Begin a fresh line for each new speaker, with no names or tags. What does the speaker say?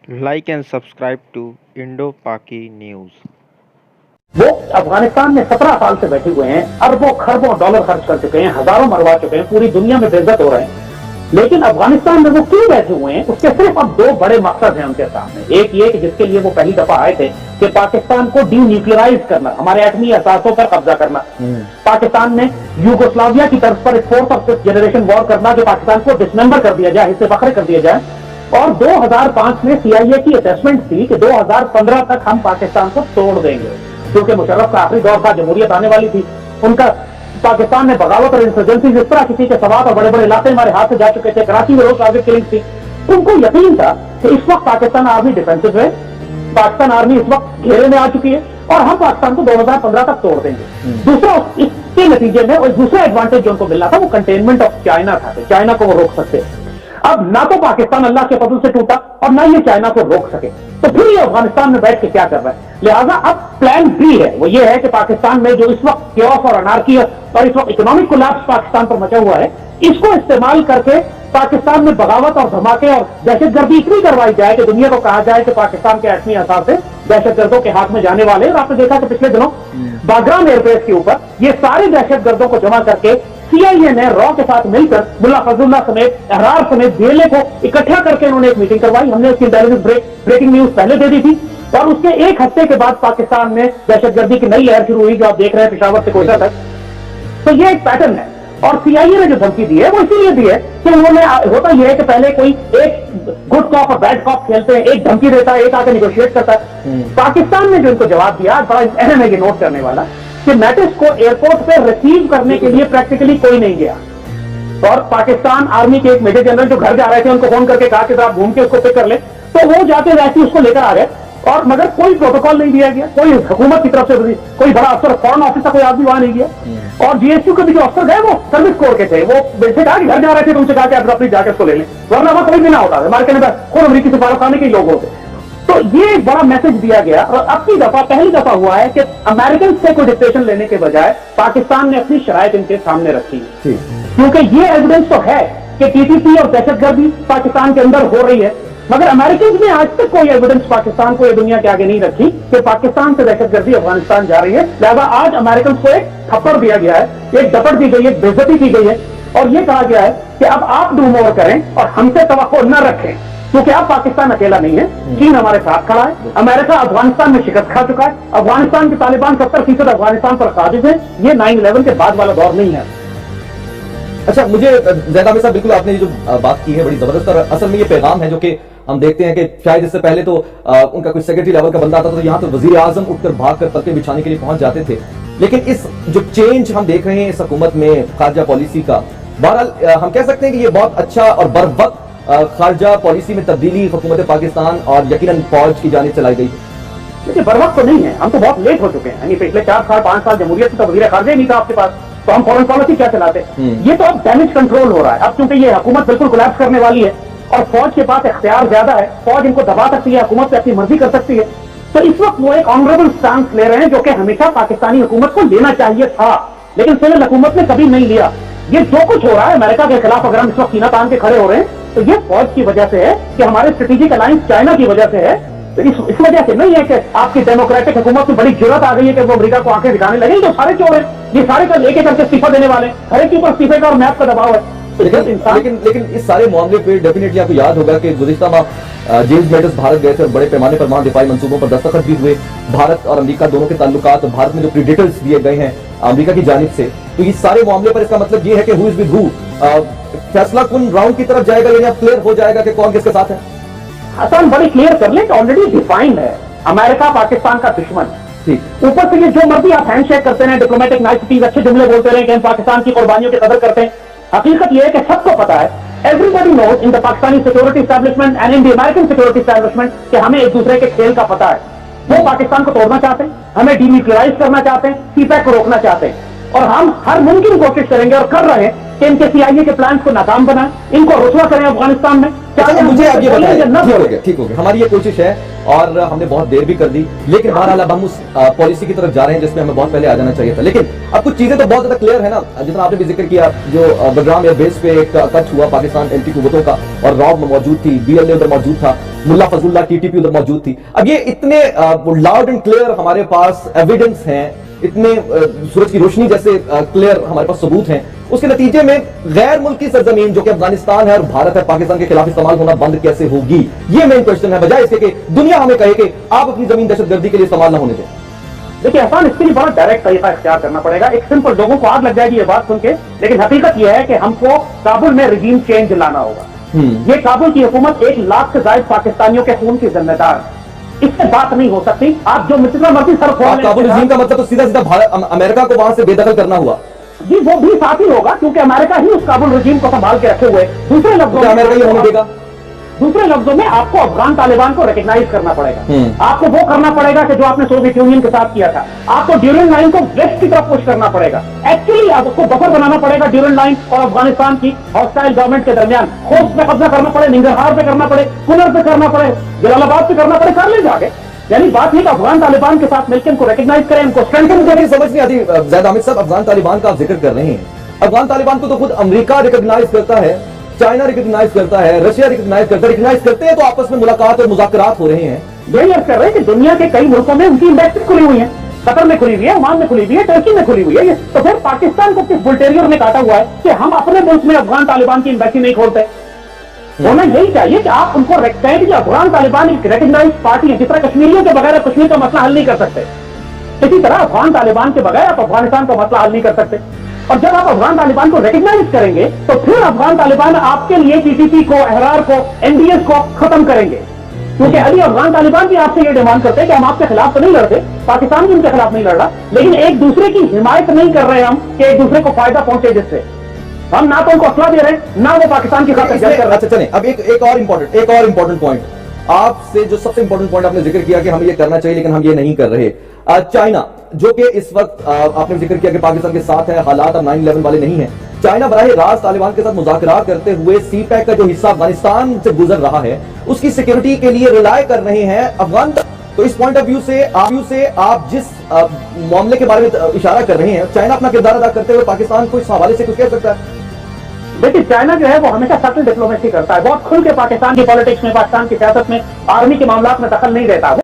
Like and subscribe to Indo-Paki News.
वो अफगानिस्तान में 17 साल से बैठे हुए हैं, अरबों खरबों डॉलर खर्च कर चुके हैं, हजारों मरवा चुके हैं, पूरी दुनिया में बेइज्जत हो रहे हैं। लेकिन अफगानिस्तान में वो क्यों बैठे हुए हैं, उसके सिर्फ अब दो बड़े मकसद हैं उनके सामने। एक ये कि जिसके लिए वो पहली दफा आए थे कि पाकिस्तान को डीन्यूक्लियराइज करना, हमारे एटमी असासों पर कब्जा करना, पाकिस्तान में यूगोस्लाविया की तर्ज पर एक फोर्थ और फिफ्थ जनरेशन वॉर करना, जो पाकिस्तान को डिसमेंबर कर दिया जाए, हिस्से बखरे कर दिया जाए। और 2005 में CIA की असेसमेंट थी कि 2015 तक हम पाकिस्तान को तोड़ देंगे, क्योंकि मुशर्रफ का आखिरी दौर था, जमहूरियत आने वाली थी। उनका पाकिस्तान में बगावत और इंसर्जेंसी जिस तरह किसी के सवात और बड़े बड़े इलाके हमारे हाथ से जा चुके थे, कराची में रोज टारगेट किलिंग थी। उनको यकीन था कि इस वक्त पाकिस्तान आर्मी डिफेंसिव है, पाकिस्तान आर्मी इस वक्त घेरे में आ चुकी है और हम पाकिस्तान को 2015 तक तोड़ देंगे। दूसरा, इसके नतीजे में और दूसरा एडवांटेज जो उनको मिलना था वो कंटेनमेंट ऑफ चाइना था, चाइना को वो रोक सकते। अब ना तो पाकिस्तान अल्लाह के फजल से टूटा और ना ये चाइना को रोक सके, तो फिर ये अफगानिस्तान में बैठ के क्या कर रहा है। लिहाजा अब प्लान बी है, वो ये है कि पाकिस्तान में जो इस वक्त केओस और अनार्की और इस वक्त इकोनॉमिक कोलैप्स पाकिस्तान पर मचा हुआ है, इसको इस्तेमाल करके पाकिस्तान में बगावत और धमाके और दहशतगर्दी इतनी करवाई जाए कि दुनिया को कहा जाए कि पाकिस्तान के एटमी असासे दहशतगर्दों के हाथ में जाने वाले। और आपने देखा कि पिछले दिनों बागराम एयरबेस के ऊपर ये सारे दहशतगर्दों को जमा करके CIA ने रॉ के साथ मिलकर मुल्ला फजलुल्लाह समेत, अहरार समेत BLA को इकट्ठा करके उन्होंने एक मीटिंग करवाई। हमने उसकी इंटेलिजेंस ब्रेकिंग न्यूज पहले दे दी थी और उसके एक हफ्ते के बाद पाकिस्तान में दहशतगर्दी की नई लहर शुरू हुई, जो आप देख रहे हैं पेशावर से कोयटा तक। तो ये एक पैटर्न है और CIA ने जो धमकी दी है वो इसीलिए दी है कि उन्होंने, होता यह है कि पहले कोई एक गुड कॉप और बैड कॉप खेलते हैं, एक धमकी देता है, एक आकर निगोशिएट करता है। पाकिस्तान ने जो इनको जवाब दिया, बड़ा अहम है ये नोट करने वाला, कि मैटिस को एयरपोर्ट पे रिसीव करने के लिए प्रैक्टिकली कोई नहीं गया और पाकिस्तान आर्मी के एक मेजर जनरल जो घर जा रहे थे उनको फोन करके कहा कि आप घूम के उसको पिक कर ले, तो वो जाते जाते उसको लेकर आ गए और मगर कोई प्रोटोकॉल नहीं दिया गया, कोई हुकूमत की तरफ से कोई बड़ा अफसर, फॉरेन ऑफिस का कोई आदमी वहां नहीं गया। और GSU के भी जो अफसर गए वो सर्विस कोर के थे, वो वैसे कहा कि घर जा रहे थे तो उनसे कहा कि आप अपनी जाके उसको ले लें, वरना वहां कोई भी ना होता, हमारे कहने पर खुद अमरीकी सफारतखाने के लोग होते। तो ये एक बड़ा मैसेज दिया गया और अब की दफा, पहली दफा हुआ है कि अमेरिकन से कोई डिक्टेशन लेने के बजाय पाकिस्तान ने अपनी शराइत इनके सामने रखी, क्योंकि ये एविडेंस तो है कि TTP और दहशतगर्दी पाकिस्तान के अंदर हो रही है, मगर अमेरिकन ने आज तक कोई एविडेंस पाकिस्तान को, ये दुनिया के आगे नहीं रखी कि पाकिस्तान से दहशतगर्दी अफगानिस्तान जा रही है। लिहाजा आज अमेरिकन को एक थप्पड़ दिया गया है, एक डपट दी गई है, एक बेइज्जती की गई है और ये कहा गया है कि अब आप डू मोर करें और हमसे तवक्को न रखें, क्योंकि अब पाकिस्तान अकेला नहीं है, चीन हमारे साथ खड़ा है, अमेरिका अफगानिस्तान में शिकस्त खा चुका है, अफगानिस्तान के तालिबान 70% अफगानिस्तान पर काबिज है, ये 9/11 के बाद वाला दौर नहीं है।
अच्छा, मुझे ज़ैद साहब, बिल्कुल आपने जो बात की है बड़ी जबरदस्त, और असल में ये पैगाम है जो कि हम देखते हैं कि शायद इससे पहले तो उनका कोई सेक्रेटरी लेवल का बंदा आता था तो यहाँ तो वजीर आजम उठकर भागकर पत्ते बिछाने के लिए पहुंच जाते थे, लेकिन इस जो चेंज हम देख रहे हैं इस हुकूमत में खारजा पॉलिसी का, बहरहाल हम कह सकते हैं कि ये बहुत अच्छा और बर वक्त खारजा पॉलिसी में तब्दीली हुकूमत पाकिस्तान और यकीनन फौज की जानिब चलाई गई।
देखिए, बर वक्त तो नहीं है, हम तो बहुत लेट हो चुके हैं। पिछले 4 साल 5 साल जमहूरियत का वजीर खारजा नहीं था आपके पास, तो हम फॉरेन पॉलिसी क्या चलाते। ये तो अब डैमेज कंट्रोल हो रहा है, अब क्योंकि ये हुकूमत बिल्कुल कोलैप्स करने वाली है और फौज के पास इख्तियार ज्यादा है, फौज इनको दबा सकती है, हुकूमत पे अपनी मर्जी कर सकती है। तो इस वक्त वो एक ऑनरेबल स्टांस ले रहे हैं जो कि हमेशा पाकिस्तानी हुकूमत को लेना चाहिए था, लेकिन सिविल हुकूमत ने कभी नहीं लिया। ये जो कुछ हो रहा है अमेरिका के खिलाफ, अगर हम इस वक्त सीना तान के खड़े हो रहे हैं तो ये फौज की वजह से है कि हमारे स्ट्रेटेजिक अलायंस चाइना की वजह से है। तो इस वजह से नहीं है कि आपकी डेमोक्रेटिक हुकूमत में बड़ी जरूरत आ गई है कि वो अमेरिका को आंखें दिखाने लगे। तो सारे चोर हैं, ये सारे का एक एक करके इस्तीफा देने वाले, हर एक के ऊपर इस्तीफे का और मैप का दबाव है।
लेकिन इस सारे मामले पे डेफिनेटली आपको याद होगा कि गुज़िश्ता माह जेम्स मैटिस भारत गए थे और बड़े पैमाने पर वहां दिफाई मंसूबों पर दस्तखत भी हुए। भारत और अमेरिका दोनों के ताल्लुकात, भारत में जो प्रीडेटर्स दिए गए हैं अमेरिका की जानिब से, तो इस सारे मामले पर इसका मतलब ये है कि हु इज विद हु, फैसला कौन राउंड की तरफ जाएगा, यानी अब क्लियर हो जाएगा कि कौन किसके साथ है।
हसन बड़ी क्लियर कर ले कि ऑलरेडी डिफाइंड है, अमेरिका पाकिस्तान का दुश्मन। ऊपर से ये जो मर्जी आप हैंडशेक करते हैं, डिप्लोमेटिक नाइसिटीज, अच्छे जुमले बोलते रहे कि हम पाकिस्तान की कुर्बानियों की कदर करते हैं, हकीकत यह है कि सबको पता है, everybody knows in the Pakistani security establishment and in the American security establishment कि हमें एक दूसरे के खेल का पता है। वो पाकिस्तान को तोड़ना चाहते हैं, हमें डीन्यूक्लियराइज करना चाहते हैं, CPEC को रोकना चाहते हैं और हम हर मुमकिन कोशिश करेंगे और कर रहे हैं कि इनके CIA के प्लान को नाकाम बनाएं, इनको रुसवा करें अफगानिस्तान में।
अच्छा, मुझे आप ये बताइए,
ना
ठीक हो गया, हमारी ये कोशिश है और हमने बहुत देर भी कर दी, लेकिन बहरहाल अब हम उस पॉलिसी की तरफ जा रहे हैं जिसमें हमें बहुत पहले आ जाना चाहिए था। लेकिन अब कुछ चीजें तो बहुत ज्यादा क्लियर है ना, जितना आपने भी जिक्र किया, जो बडगाम एयरबेस पे एक कट हुआ पाकिस्तान LT कुव्वतों का, और रॉब मौजूद थी, BLA उधर मौजूद था, मुल्ला फजलुल्लाह TTP उधर मौजूद थी। अब ये इतने लाउड एंड क्लियर हमारे पास एविडेंस हैं, इतने सूरज की रोशनी जैसे क्लियर हमारे पास सबूत हैं, उसके नतीजे में गैर मुल्की सरजमीन जो कि अफगानिस्तान है और भारत है, पाकिस्तान के खिलाफ इस्तेमाल होना बंद कैसे होगी? ये मेन क्वेश्चन है, बजाय इसके कि दुनिया हमें कहे कि आप अपनी जमीन दहशतगर्दी के लिए इस्तेमाल ना होने दें।
देखिए एहसान, इसके लिए बड़ा डायरेक्ट तरीका इख्तियार करना पड़ेगा। एक सिंपल, लोगों को आग लग जाएगी ये बात सुन के, लेकिन हकीकत यह है कि हमको काबुल में रिजीम चेंज लाना होगा। ये काबुल की हुकूमत 1 लाख से ज्यादा पाकिस्तानियों के खून की जिम्मेदार है, इससे बात नहीं हो सकती। आप जो जितना मर्जी सर खोल,
काबुल रिजीम का मतलब तो सीधा सीधा भारत अमेरिका को वहां से बेदखल करना हुआ
जी, वो भी साथ ही होगा, क्योंकि अमेरिका ही उस काबुल रिजीम को संभाल के रखे हुए। दूसरे लफ्जों में
अमेरिका ये होने देगा?
दूसरे लफ्जों में आपको अफगान तालिबान को रिकग्नाइज करना पड़ेगा। आपको वो करना पड़ेगा कि जो आपने सोवियत यूनियन के साथ किया था, आपको ड्यूरेंट लाइन को वेस्ट की तरफ पुश करना पड़ेगा। एक्चुअली आपको बफर बनाना पड़ेगा ड्यूरेंट लाइन और अफगानिस्तान की हॉस्टाइल गवर्नमेंट के दरमियान। खोस्ट पे कब्जा करना पड़े, निंगरहार पे करना पड़े, कुनर पे करना पड़े, जलालाबाद पे करना पड़े, कर ले जाके। यानी बात नहीं कि अफगान तालिबान के साथ मिलकर इनको रिकग्नाइज करें, इनको स्ट्रेंथन करें।
समझ नहीं आती ज़ैद हामिद साहब, अफगान तालिबान का आप जिक्र कर रहे हैं, अफगान तालिबान को तो खुद अमेरिका रिकग्नाइज करता है, चाइना रिकग्नाइज करता है, रशिया रिकग्नाइज करते हैं, तो आपस में मुलाकात और मुज़ाकरात हो रहे हैं।
यही अर्ज कर रहे हैं कि दुनिया के कई मुल्कों में उनकी इंडस्ट्री खुली हुई है, कतर में खुली हुई है, ओमान में खुली हुई है, टर्की में खुली हुई है। तो फिर पाकिस्तान को किस बुलटेरियर ने काटा हुआ है कि हम अपने मुल्क में अफगान तालिबान की इंडस्ट्री नहीं खोलते? होना यही चाहिए कि आप उनको रेक्टाइड कि अफगान तालिबान एक रिकग्नाइज पार्टी है, जिस तरह कश्मीरियों के बगैर कश्मीर का मसला हल नहीं कर सकते, इसी तरह अफगान तालिबान के बगैर आप अफगानिस्तान का मसला हल नहीं कर सकते। और जब आप अफगान तालिबान को रिकग्नाइज करेंगे तो फिर अफगान तालिबान आपके लिए TTP को, अहरार को, NDS को खत्म करेंगे। क्योंकि अभी अफगान तालिबान भी आपसे ये डिमांड करते हैं कि हम आपके खिलाफ तो नहीं लड़ते, पाकिस्तान भी उनके खिलाफ नहीं लड़ रहा, लेकिन एक दूसरे की हिमायत नहीं कर रहे हम कि एक दूसरे को फायदा पहुंचे, जिससे हम ना तो उनको असला दे रहे हैं, ना वो पाकिस्तान की खातिर जंग कर रहे हैं।
अच्छा चलें, अब एक और इंपॉर्टेंट पॉइंट आपसे, जो सबसे इंपॉर्टेंट पॉइंट आपने जिक्र किया कि हमें ये करना चाहिए लेकिन हम ये नहीं कर रहे। चाइना, जो कि इस वक्त आपने जिक्र किया कि पाकिस्तान के साथ है, हालात अब 9/11 वाले नहीं हैं, चाइना बराह रास्त तालिबान के साथ मुज़ाकरात करते हुए CPEC का जो हिस्सा अफगानिस्तान से गुजर रहा है उसकी सिक्योरिटी के लिए रिलाय कर रहे हैं अफगान। तो इस पॉइंट ऑफ व्यू से आप जिस मामले के बारे में इशारा कर रहे हैं, चाइना अपना किरदार अदा करते हुए पाकिस्तान को इस हवाले से कुछ कह सकता है?
देखिए, चाइना जो है वो हमेशा सटल डिप्लोमेसी करता है, बहुत खुल के पाकिस्तान की पॉलिटिक्स में, पाकिस्तान की सियासत में, आर्मी के मामलों में दखल नहीं देता।